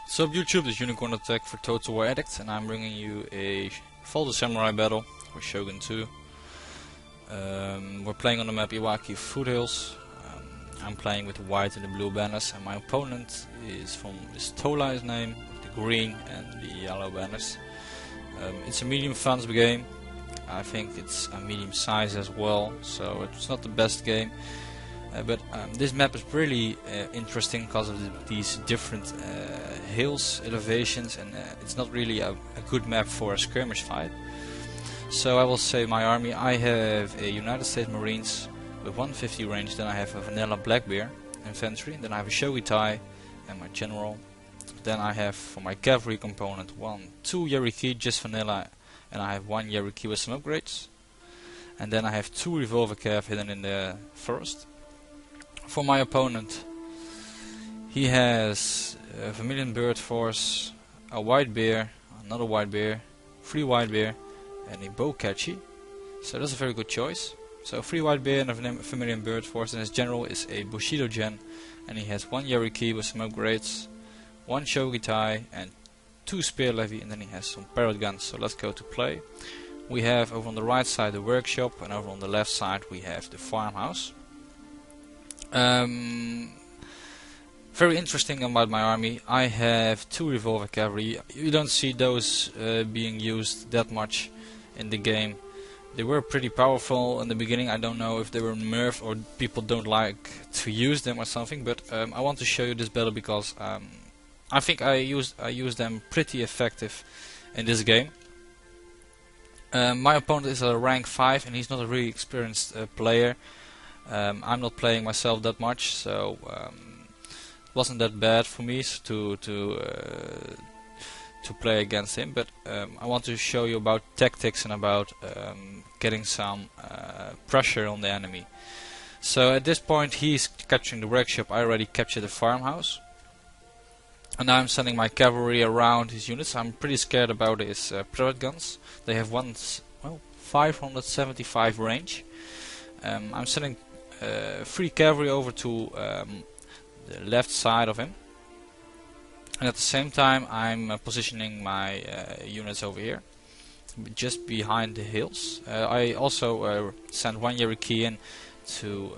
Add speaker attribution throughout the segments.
Speaker 1: What's up YouTube, this is Unicorn Attack for TotalWarEdict, and I'm bringing you a Fall the Samurai battle for Shogun 2. We're playing on the map Iwaki Foothills. I'm playing with the white and the blue banners, and my opponent is Tola, his name, with the green and the yellow banners. It's a medium funds game. I think it's a medium size as well, so it's not the best game. But this map is really interesting because of these different hills, elevations, and it's not really a good map for a skirmish fight. So I will say my army, I have a United States Marines with 150 range, then I have a vanilla Black Bear infantry, then I have a Shogitai and my general. Then I have for my cavalry component 2 Yeriki, just vanilla, and I have 1 Yeriki with some upgrades. And then I have 2 Revolver cav hidden in the forest. For my opponent, he has a Vermilion Bird Force, a White Bear, another White Bear, 3 White Bear, and a Bokatchi. So that's a very good choice. So 3 White Bear and a Vermilion Bird Force, and his general is a Bushido Gen, and he has 1 Yeriki with some upgrades, 1 Shogitai, and 2 Spear Levy, and then he has some parrot guns. So let's go to play. We have over on the right side the workshop, and over on the left side we have the farmhouse. Very interesting about my army, I have 2 Revolver cavalry. You don't see those being used that much in the game. They were pretty powerful in the beginning. I don't know if they were nerfed or people don't like to use them or something, but I want to show you this battle because I think I use them pretty effective in this game. My opponent is a rank 5 and he's not a really experienced player. I'm not playing myself that much, so it wasn't that bad for me to play against him. But I want to show you about tactics and about getting some pressure on the enemy. So at this point he's capturing the workshop. I already captured the farmhouse, and now I'm sending my cavalry around his units. I'm pretty scared about his parrot guns. They have 575 range. I'm sending 3 cavalry over to the left side of him, and at the same time I'm positioning my units over here just behind the hills. I also send 1 Yeriki in to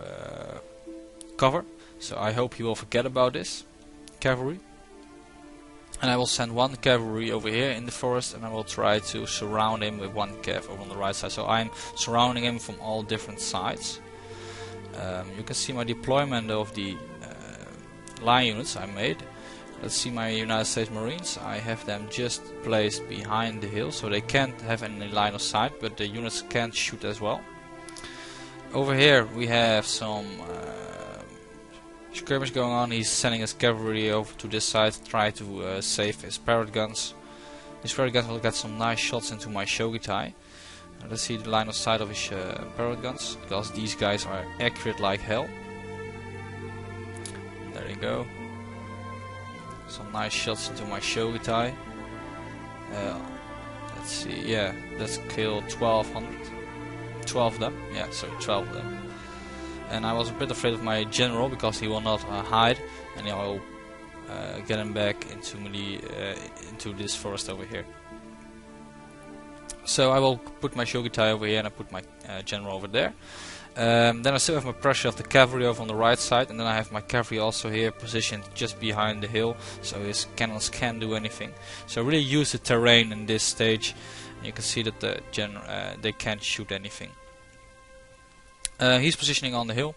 Speaker 1: cover, so I hope he will forget about this cavalry. And I will send 1 cavalry over here in the forest, and I will try to surround him with 1 cav over on the right side. So I'm surrounding him from all different sides. You can see my deployment of the line units I made. Let's see my United States Marines. I have them just placed behind the hill, so they can't have any line of sight, but the units can shoot as well. Over here we have some skirmish going on. He's sending his cavalry over to this side to try to save his parrot guns. His parrot guns will get some nice shots into my Shogitai. Let's see the line of sight of his parrot guns, because these guys are accurate like hell. There you go. Some nice shots into my Shogitai. Let's see, yeah, let's kill 1200. 12 of them, yeah, sorry, 12 of them. And I was a bit afraid of my general because he will not hide, and I will get him back into this forest over here. So I will put my Shogitai over here and I put my general over there. Then I still have my pressure of the cavalry over on the right side, and then I have my cavalry also here positioned just behind the hill, so his cannons can't do anything. So I really use the terrain in this stage, and you can see that the they can't shoot anything. He's positioning on the hill.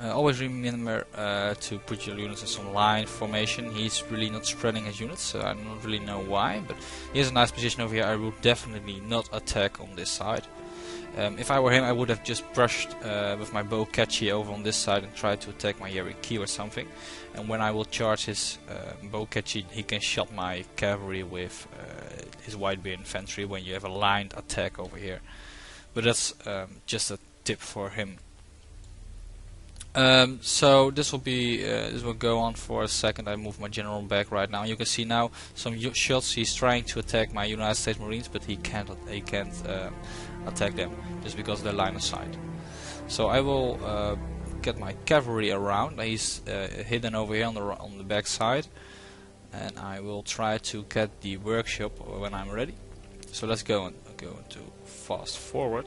Speaker 1: Always remember to put your units in some line formation. He's really not spreading his units, so I don't really know why, but he has a nice position over here. I would definitely not attack on this side. If I were him, I would have just brushed with my Bokatchi over on this side and tried to attack my Yeriki or something. And when I will charge his Bokatchi, he can shot my cavalry with his White Bear infantry when you have a lined attack over here. But that's just a tip for him. So this will go on for a second. I move my general back right now. You can see now some shots. He's trying to attack my United States Marines, but he can't attack them just because of their line of sight. So I will get my cavalry around. He's hidden over here on the back side. and I will try to get the workshop when I'm ready. So let's go and go into fast forward.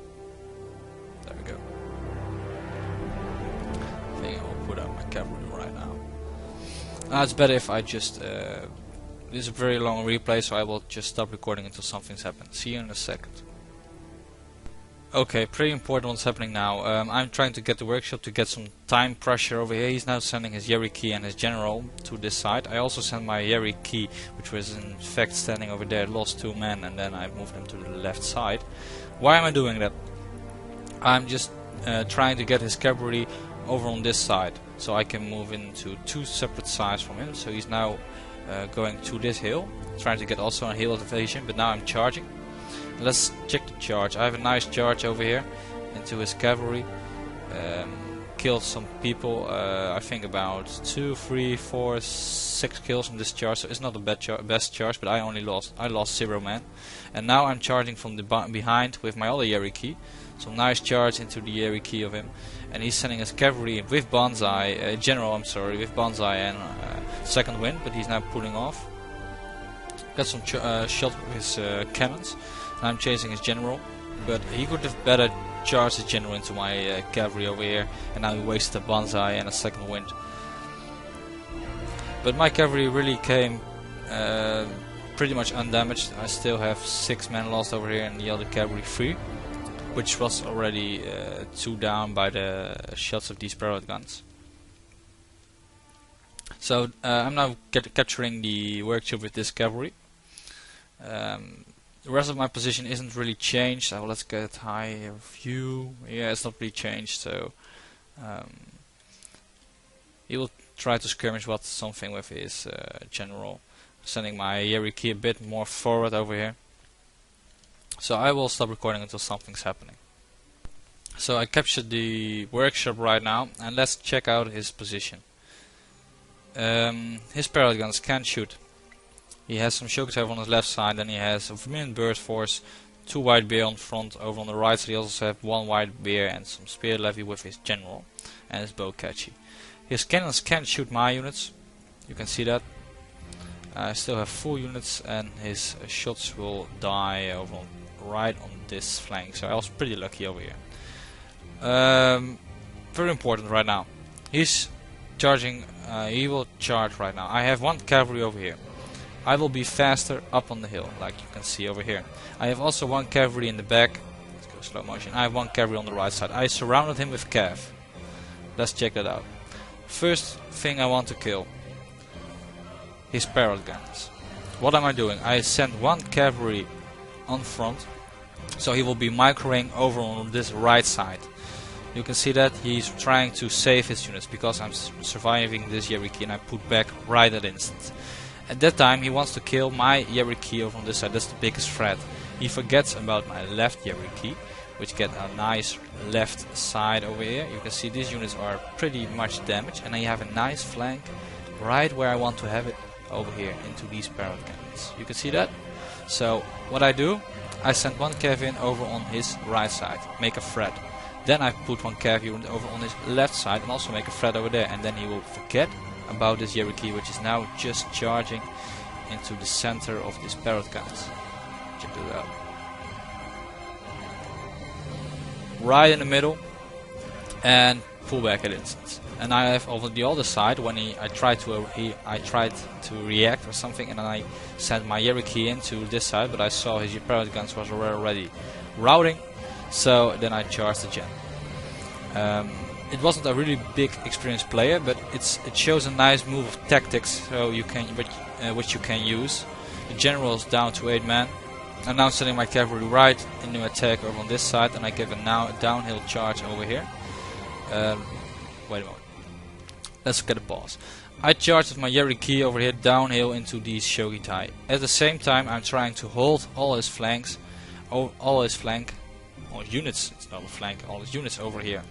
Speaker 1: There we go. I think I will put out my cavalry right now. It's better if I just this is a very long replay, so I will just stop recording until something's happened. See you in a second. Okay, pretty important what's happening now. I'm trying to get the workshop to get some time pressure over here. He's now sending his Yeriki and his general to this side. I also sent my Yeriki, which was in fact standing over there, lost 2 men, and then I moved him to the left side. Why am I doing that? I'm just trying to get his cavalry over on this side, so I can move into 2 separate sides from him. So he's now going to this hill, trying to get also a hill evasion, but now I'm charging. Let's check the charge. I have a nice charge over here into his cavalry. Killed some people. I think about 2, 3, 4, 6 kills from this charge. So it's not the best charge, but I lost 0 men. And now I'm charging from the behind with my other Yeriki. So nice charge into the Yeriki of him, and he's sending his cavalry with Banzai, general. I'm sorry, with Banzai and second wind, but he's now pulling off. Got some shot with his cannons. I'm chasing his general, but he could have better charged his general into my cavalry over here, and now he wasted a Banzai and a second wind. But my cavalry really came pretty much undamaged. I still have 6 men lost over here and the other cavalry 3, which was already 2 down by the shots of these parrot guns. So I'm now capturing the workshop with this cavalry. The rest of my position isn't really changed, so let's get higher view. Yeah, it's not really changed, so he will try to skirmish something with his general, sending my Yeriki a bit more forward over here. So I will stop recording until something's happening. So I captured the workshop right now, and let's check out his position. His parrot guns can shoot. He has some Shokutai on his left side, and he has a Vermilion Bird Force, 2 White Bear on front. Over on the right side he also has 1 White Bear and some Spear Levy with his general and his Bowcachi. His cannons can shoot my units, you can see that. I still have full units, and his shots will die over right on this flank, so I was pretty lucky over here. Very important right now. He's charging, he will charge right now. I have 1 cavalry over here. I will be faster up on the hill, like you can see over here. I have also 1 cavalry in the back. Let's go slow motion. I have 1 cavalry on the right side. I surrounded him with cav. Let's check that out. First thing I want to kill, his parrot guns. What am I doing? I send 1 cavalry on front, so he will be microing over on this right side. You can see that he's trying to save his units because I'm surviving this Yeriki, and I put back right at instant. At that time he wants to kill my Yeriki over on this side. That's the biggest threat. He forgets about my left Yeriki, which get a nice left side over here. You can see these units are pretty much damaged, and I have a nice flank right where I want to have it, over here into these parrot cannons. You can see that? So what I do, I send 1 cav in over on his right side, make a threat. Then I put 1 cav unit over on his left side and also make a threat over there, and then he will forget about this Yeriki, which is now just charging into the center of these parrot guns. Check it out. Right in the middle, and pull back at instance. And I have over the other side, when I tried to react or something, and then I sent my Yeriki into this side, but I saw his parrot guns was already routing, so then I charged again. It wasn't a really big experienced player, but it shows a nice move of tactics, so you can which you can use. The general is down to 8 men. I'm now sending my cavalry right into attack over on this side, and I give a downhill charge over here. Wait a moment. Let's get a pause. I charge with my Yeriki over here downhill into these Shogitai. At the same time I'm trying to hold all his flanks, all units, it's not a flank, all his units over here.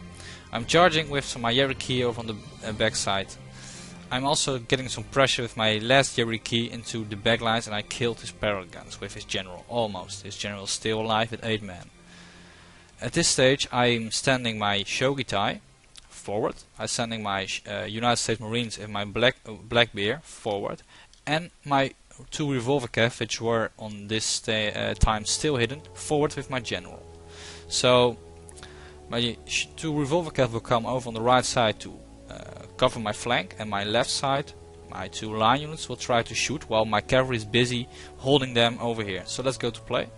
Speaker 1: I'm charging with some my Yeriki over on the back side. I'm also getting some pressure with my last Yeriki into the back lines, and I killed his parrot guns with his general, almost. His general is still alive with 8 men. At this stage I'm standing my Shogitai forward. I'm sending my United States Marines and my Black Bear forward. and my 2 revolver cav, which were on this time still hidden, forward with my general. So my 2 revolver cav will come over on the right side to cover my flank, and my left side, my 2 line units will try to shoot while my cavalry is busy holding them over here. So let's go to play.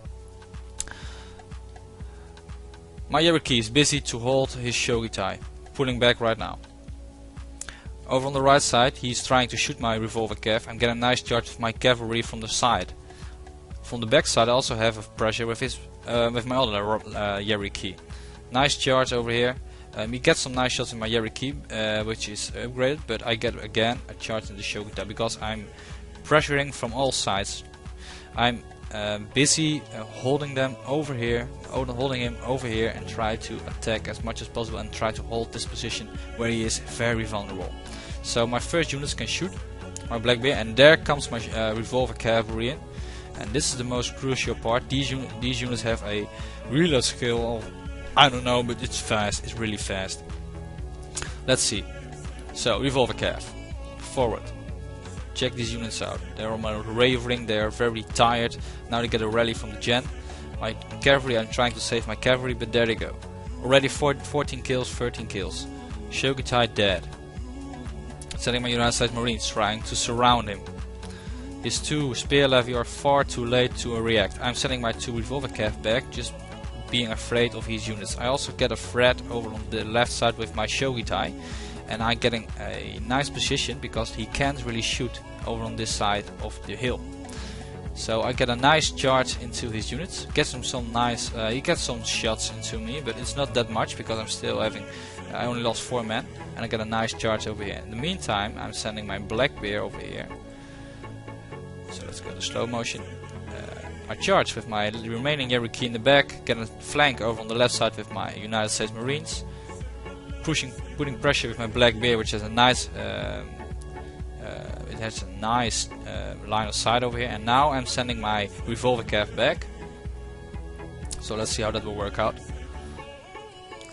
Speaker 1: My Cherokee is busy to hold his Shogitai, pulling back right now. Over on the right side, he's trying to shoot my revolver cav. I'm getting a nice charge with my cavalry from the side. From the back side, I also have a pressure with his with my other Cherokee. Nice charge over here. He gets some nice shots in my Cherokee, which is upgraded, but I get again a charge in the Shogitai because I'm pressuring from all sides. I'm busy holding them over here, holding him over here, and try to attack as much as possible and try to hold this position where he is very vulnerable. So my first units can shoot my black bear, and there comes my revolver cavalry in. And this is the most crucial part. These units have a reload skill of, I don't know, but it's fast. It's really fast. Let's see. So revolver cav, forward. Check these units out. They're on my ravering. They are very tired. Now they get a rally from the gen. My cavalry, I'm trying to save my cavalry, but there they go. Already 14 kills, 13 kills. Shogitai dead. Setting my United States Marines, trying to surround him. His 2 spear levy are far too late to react. I'm sending my 2 revolver cav back, just being afraid of his units. I also get a threat over on the left side with my Shogitai, and I'm getting a nice position because he can't really shoot over on this side of the hill. So I get a nice charge into his units, gets him some nice, he gets some shots into me, but it's not that much because I'm still having, I only lost 4 men, and I get a nice charge over here. In the meantime, I'm sending my black bear over here. So let's go to slow motion. I charge with my remaining Cherokee in the back, get a flank over on the left side with my United States Marines, putting pressure with my black bear, which has a nice line of sight over here. And now I'm sending my revolver cav back. So let's see how that will work out.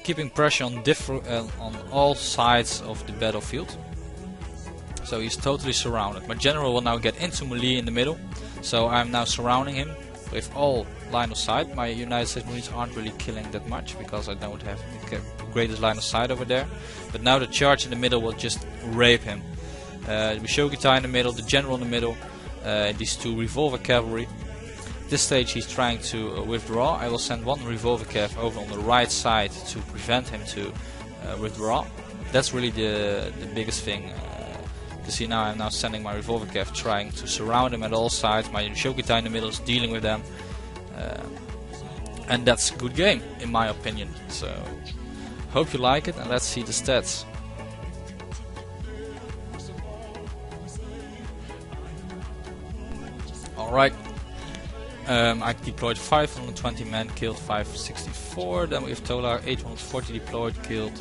Speaker 1: Keeping pressure on on all sides of the battlefield. So he's totally surrounded. My general will now get into melee in the middle. So I'm now surrounding him with all line of sight. My United States Marines aren't really killing that much because I don't have the greatest line of sight over there. But now the charge in the middle will just rape him. The Shogitai in the middle, the general in the middle, these 2 revolver cavalry. At this stage he's trying to withdraw. I will send 1 revolver cav over on the right side to prevent him to withdraw. That's really the biggest thing. To see now, I'm now sending my revolver cav, trying to surround him at all sides. My Shogitai in the middle is dealing with them, and that's a good game in my opinion. So hope you like it, and let's see the stats. Alright, I deployed 520 men, killed 564. Then we have Tola 840 deployed, killed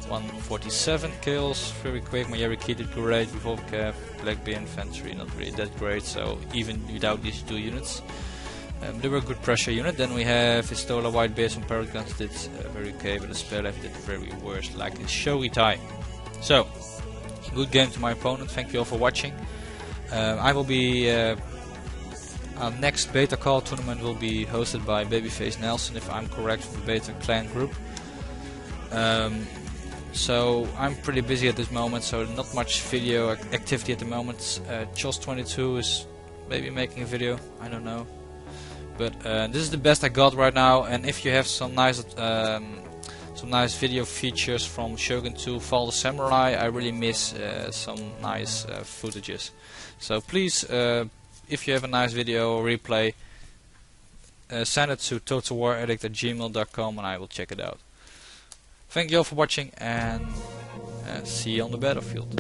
Speaker 1: 147 kills, very quick. My Cherokee did great, revolver cav, black bear infantry not really that great, so even without these 2 units they were a good pressure unit. Then we have Pistola, white bears and parrot guns did very okay, but the spare left did very worse, like his Shogitai. So good game to my opponent. Thank you all for watching. I will be our next beta call tournament will be hosted by Babyface Nelson, if I'm correct, from the beta clan group. So I'm pretty busy at this moment, so not much video activity at the moment. Chos22 is maybe making a video, I don't know. But this is the best I got right now, and if you have some nice video features from Shogun 2 Fall the Samurai, I really miss some nice footages. So please, if you have a nice video or replay, send it to TotalWarEdict@gmail.com and I will check it out. Thank you all for watching, and see you on the battlefield.